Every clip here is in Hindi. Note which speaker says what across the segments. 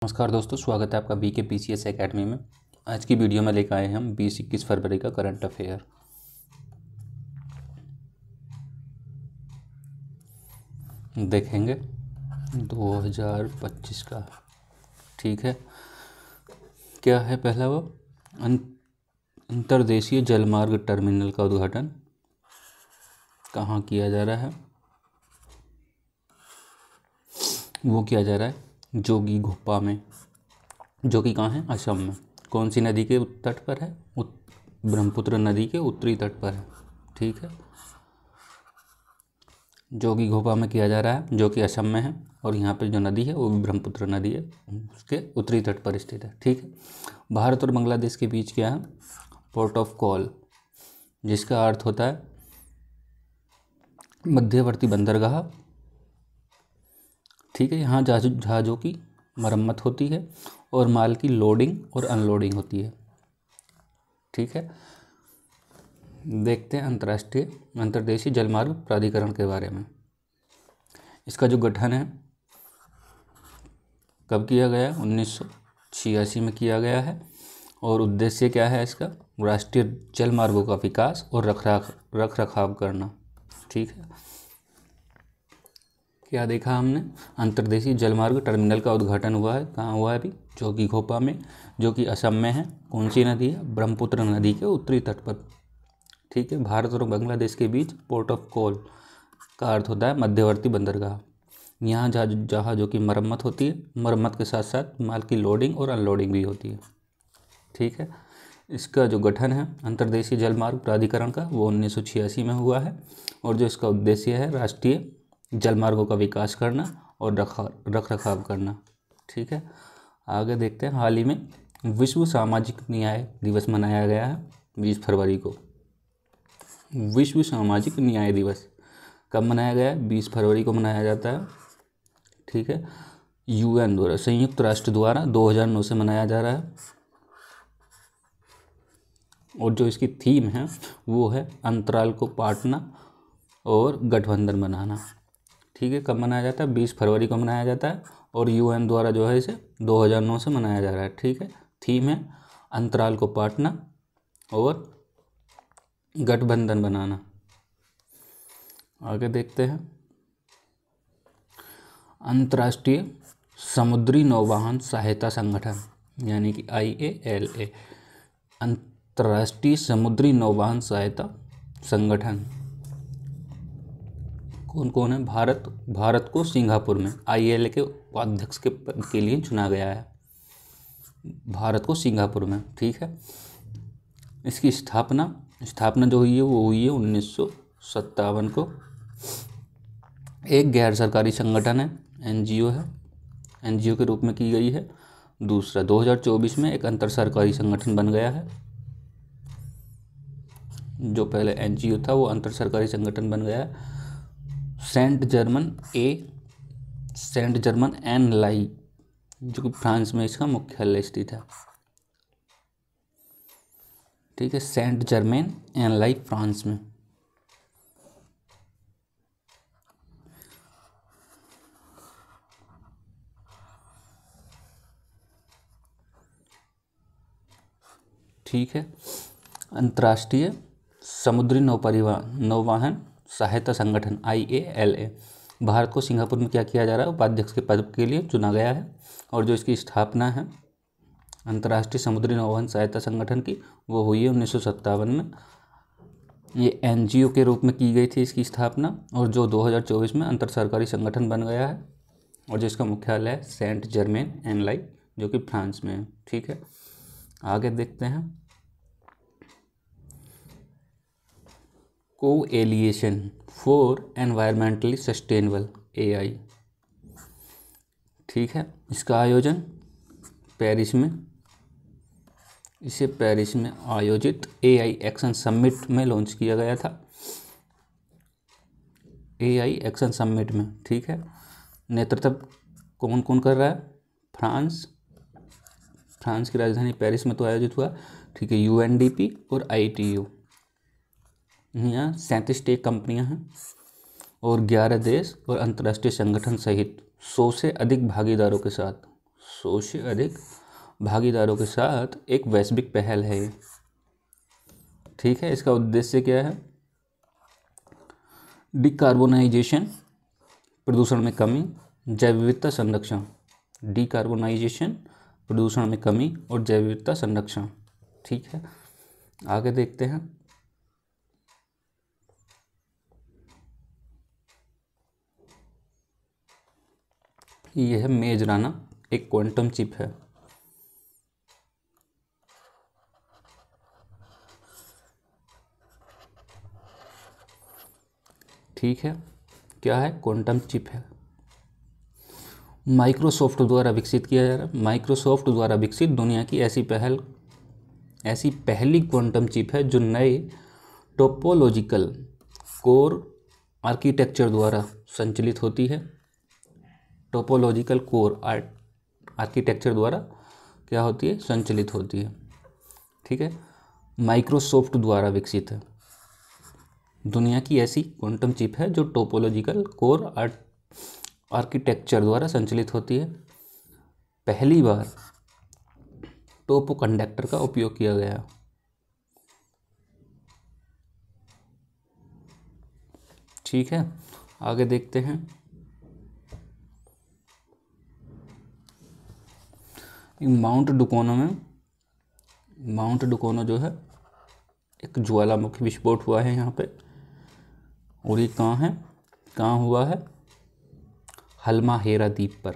Speaker 1: नमस्कार दोस्तों, स्वागत है आपका बीके पीसीएस एकेडमी में। आज की वीडियो में लेकर आए हैं हम 20-21 फरवरी का करंट अफेयर। देखेंगे 2025 का। ठीक है, क्या है पहला वो अंतर्देशीय जलमार्ग टर्मिनल का उद्घाटन कहाँ किया जा रहा है? वो किया जा रहा है जोगी घोपा में, जो कि कहाँ है? असम में। कौन सी नदी के तट पर है? ब्रह्मपुत्र नदी के उत्तरी तट पर है। ठीक है, जोगी घोपा में किया जा रहा है, जो कि असम में है। और यहाँ पे जो नदी है वो भी ब्रह्मपुत्र नदी है, उसके उत्तरी तट पर स्थित है। ठीक है, भारत और बांग्लादेश के बीच क्या है? पोर्ट ऑफ कॉल, जिसका अर्थ होता है मध्यवर्ती बंदरगाह। ठीक है, यहाँ जहाज़ों की मरम्मत होती है और माल की लोडिंग और अनलोडिंग होती है। ठीक है, देखते हैं अंतर्देशीय जलमार्ग प्राधिकरण के बारे में। इसका जो गठन है कब किया गया? 1986 में किया गया है। और उद्देश्य क्या है इसका? राष्ट्रीय जलमार्गों का विकास और रख रखाव करना। ठीक है, क्या देखा हमने? अंतर्देशीय जलमार्ग टर्मिनल का उद्घाटन हुआ है। कहाँ हुआ है? अभी जोगी घोपा में, जो कि असम में है। कौन सी नदी है? ब्रह्मपुत्र नदी के उत्तरी तट पर। ठीक है, भारत और बांग्लादेश के बीच पोर्ट ऑफ कॉल का अर्थ होता है मध्यवर्ती बंदरगाह। यहाँ जहाज़ों की मरम्मत होती है, मरम्मत के साथ साथ माल की लोडिंग और अनलोडिंग भी होती है। ठीक है, इसका जो गठन है अंतर्देशीय जलमार्ग प्राधिकरण का, वो 1986 में हुआ है। और जो इसका उद्देश्य है राष्ट्रीय जलमार्गों का विकास करना और रख रखाव करना। ठीक है, आगे देखते हैं। हाल ही में विश्व सामाजिक न्याय दिवस मनाया गया है 20 फरवरी को। विश्व सामाजिक न्याय दिवस कब मनाया गया है? 20 फरवरी को मनाया जाता है। ठीक है, यूएन द्वारा, संयुक्त राष्ट्र द्वारा 2009 से मनाया जा रहा है। और जो इसकी थीम है वो है अंतराल को पाटना और गठबंधन बनाना। ठीक है, कब मनाया जाता है? 20 फरवरी को मनाया जाता है। और यूएन द्वारा जो है इसे 2009 से मनाया जा रहा है। ठीक है, थीम है अंतराल को पाटना और गठबंधन बनाना। आगे देखते हैं। अंतर्राष्ट्रीय समुद्री नौवहन सहायता संगठन, यानी कि IALA, अंतर्राष्ट्रीय समुद्री नौवहन सहायता संगठन कौन कौन है? भारत को सिंगापुर में IALA के उपाध्यक्ष के पद के लिए चुना गया है। भारत को सिंगापुर में। ठीक है, इसकी स्थापना जो हुई है वो हुई है 1957 को। एक गैर सरकारी संगठन है, NGO है, NGO के रूप में की गई है। दूसरा, 2024 में एक अंतर सरकारी संगठन बन गया है। जो पहले NGO था वो अंतर सरकारी संगठन बन गया है। सेंट जर्मन एन लाई, जो कि फ्रांस में इसका मुख्यालय स्थित है। ठीक है, सेंट जर्मेन एन लाई फ्रांस में। ठीक है, अंतर्राष्ट्रीय समुद्री नौवहन सहायता संगठन IALA, भारत को सिंगापुर में क्या किया जा रहा है? उपाध्यक्ष के पद के लिए चुना गया है। और जो इसकी स्थापना है अंतर्राष्ट्रीय समुद्री नौवहन सहायता संगठन की, वो हुई है 1957 में। ये NGO के रूप में की गई थी इसकी स्थापना। और जो 2024 में अंतर सरकारी संगठन बन गया है। और जो इसका मुख्यालय है सेंट जर्मेन एन लाई, जो कि फ्रांस में है। ठीक है, आगे देखते हैं। कोएलिएशन फॉर एनवायरमेंटली सस्टेनेबल AI। ठीक है, इसका आयोजन पेरिस में आयोजित AI एक्शन समिट में लॉन्च किया गया था। AI एक्शन समिट में। ठीक है, नेतृत्व कौन कौन कर रहा है? फ्रांस की राजधानी पेरिस में तो आयोजित हुआ। ठीक है, UNDP और ITU, यहाँ 37 टेक कंपनियां हैं और 11 देश और अंतर्राष्ट्रीय संगठन सहित 100 से अधिक भागीदारों के साथ 100 से अधिक भागीदारों के साथ एक वैश्विक पहल है ये। ठीक है, इसका उद्देश्य क्या है? डिकार्बोनाइजेशन, प्रदूषण में कमी, जैव विविधता संरक्षण। डिकार्बोनाइजेशन, प्रदूषण में कमी और जैव विविधता संरक्षण। ठीक है, आगे देखते हैं। यह है मेजराना, एक क्वांटम चिप है। ठीक है, क्या है? क्वांटम चिप है। माइक्रोसॉफ्ट द्वारा विकसित किया जा रहा है। माइक्रोसॉफ्ट द्वारा विकसित दुनिया की ऐसी पहली क्वांटम चिप है जो नए टोपोलॉजिकल कोर आर्किटेक्चर द्वारा संचालित होती है। टोपोलॉजिकल कोर आर्किटेक्चर द्वारा क्या होती है? संचालित होती है। ठीक है, माइक्रोसॉफ्ट द्वारा विकसित है। दुनिया की ऐसी क्वांटम चिप है जो टोपोलॉजिकल कोर आर्किटेक्चर द्वारा संचालित होती है। पहली बार टोपो कंडक्टर का उपयोग किया गया। ठीक है, आगे देखते हैं। माउंट डुकोनो जो है एक ज्वालामुखी विस्फोट हुआ है यहाँ पे, और ये कहाँ हुआ है? हाल्माहेरा द्वीप पर,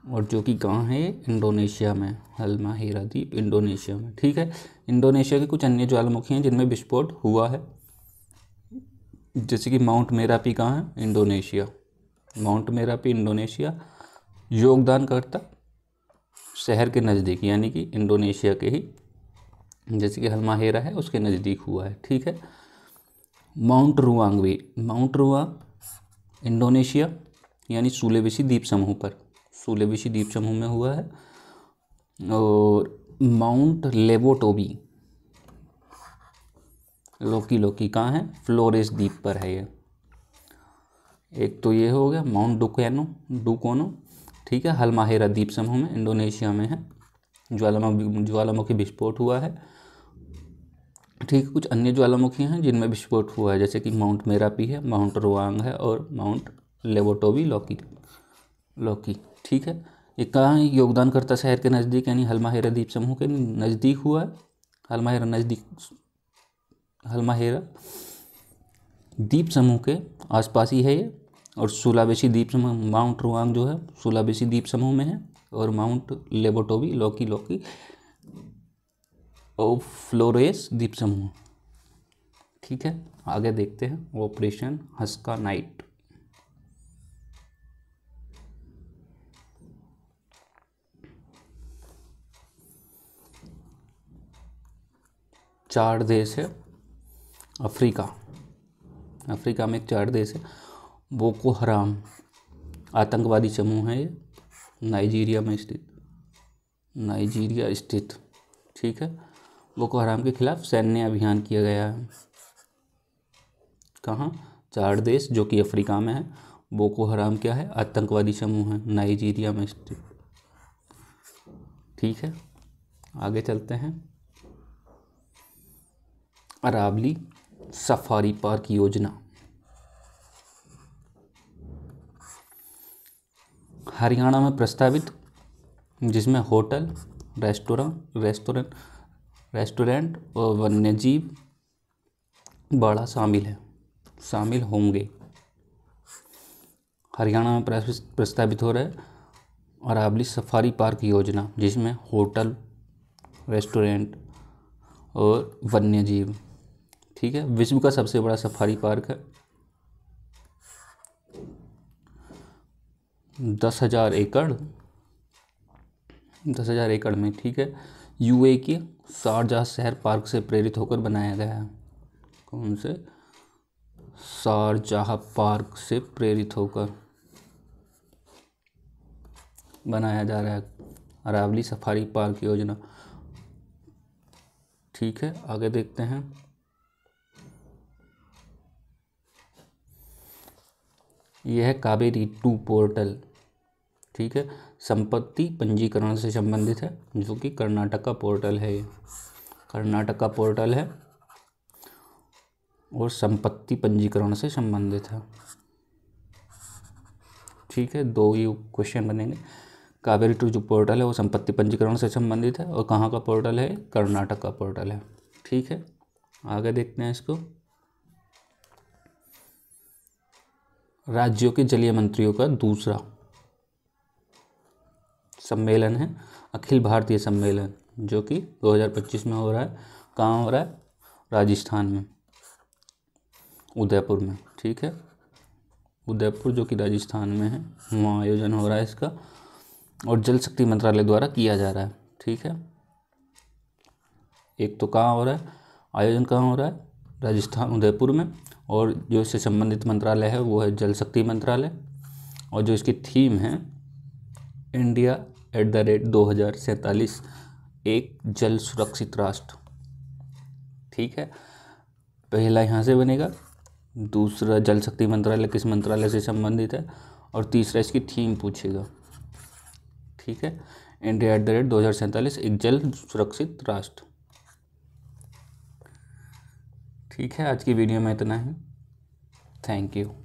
Speaker 1: और जो कि कहाँ है? इंडोनेशिया में। हाल्माहेरा द्वीप इंडोनेशिया में। ठीक है, इंडोनेशिया के कुछ अन्य ज्वालामुखी हैं जिनमें विस्फोट हुआ है, जैसे कि माउंट मेरापी कहाँ है? इंडोनेशिया। माउंट मेरापी इंडोनेशिया योगदानकर्ता शहर के नज़दीक, यानी कि इंडोनेशिया के ही, जैसे कि हाल्माहेरा है उसके नज़दीक हुआ है। ठीक है, माउंट रुआंग इंडोनेशिया यानी सुलेवेसी द्वीप समूह पर, सुलेवेसी द्वीप समूह में हुआ है। और माउंट लेवोटोबी लोकी कहाँ है? फ्लोरेस द्वीप पर है ये। एक तो ये हो गया माउंट डुकोनो। ठीक है, हाल्माहेरा द्वीप समूह में इंडोनेशिया में है, ज्वालामुखी विस्फोट हुआ है। ठीक है, कुछ अन्य ज्वालामुखी हैं जिनमें विस्फोट हुआ है, जैसे कि माउंट मेरापी है, माउंट रुआंग है और माउंट लेवोटोबी लोकी। ठीक है, ये कहाँ योगदानकर्ता शहर के नज़दीक यानी हाल्माहेरा द्वीप समूह के नज़दीक हुआ है। हाल्माहेरा द्वीप समूह के आसपास ही है ये। और सुलावेसी द्वीप समूह, माउंट रुआंग जो है सुलावेसी द्वीप समूह में है, और माउंट लेवोटोबी लोकी और फ्लोरेस द्वीप समूह। ठीक है, आगे देखते हैं ऑपरेशन हस्का नाइट। चार देश है अफ्रीका में 4 देश है। बोको हराम आतंकवादी समूह है ये, नाइजीरिया स्थित। ठीक है, बोको हराम के खिलाफ सैन्य अभियान किया गया है। कहाँ? 4 देश जो कि अफ्रीका में है। बोको हराम क्या है? आतंकवादी समूह है, नाइजीरिया में स्थित। ठीक है, आगे चलते हैं। अरावली सफारी पार्क योजना हरियाणा में प्रस्तावित, जिसमें होटल, रेस्टोरेंट और वन्यजीव बाड़ा शामिल होंगे। हरियाणा में प्रस्तावित हो रहा है अरावली सफारी पार्क योजना, जिसमें होटल, रेस्टोरेंट और वन्यजीव। ठीक है, विश्व का सबसे बड़ा सफारी पार्क है। 10,000 एकड़ में। ठीक है, यूएई के शारजाह शहर पार्क से प्रेरित होकर बनाया गया है। कौन से? शारजाह पार्क से प्रेरित होकर बनाया जा रहा है अरावली सफारी पार्क योजना। ठीक है, आगे देखते हैं। यह है कावेरी 2 पोर्टल। ठीक है। संपत्ति पंजीकरण से संबंधित है, जो कि कर्नाटक का पोर्टल है, ये कर्नाटक का पोर्टल है और संपत्ति पंजीकरण से संबंधित है। ठीक है, 2 ही क्वेश्चन बनेंगे। कावेरी टू जो पोर्टल है वो संपत्ति पंजीकरण से संबंधित है और कहाँ का पोर्टल है, कर्नाटक का पोर्टल है। ठीक है, आगे देखते हैं इसको। राज्यों के जलीय मंत्रियों का दूसरा सम्मेलन है अखिल भारतीय सम्मेलन, जो कि 2025 में हो रहा है। कहाँ हो रहा है, राजस्थान में, उदयपुर में। ठीक है, उदयपुर जो कि राजस्थान में है, वहाँ आयोजन हो रहा है इसका और जल शक्ति मंत्रालय द्वारा किया जा रहा है। ठीक है, एक तो कहाँ हो रहा है, आयोजन कहाँ हो रहा है, राजस्थान उदयपुर में, और जो इससे संबंधित मंत्रालय है वो है जल शक्ति मंत्रालय, और जो इसकी थीम है इंडिया @2047, एक जल सुरक्षित राष्ट्र। ठीक है, पहला यहाँ से बनेगा, दूसरा जल शक्ति मंत्रालय किस मंत्रालय से संबंधित है, और तीसरा इसकी थीम पूछेगा। ठीक है, इंडिया @2047, एक जल सुरक्षित राष्ट्र। ठीक है, आज की वीडियो में इतना ही। Thank you.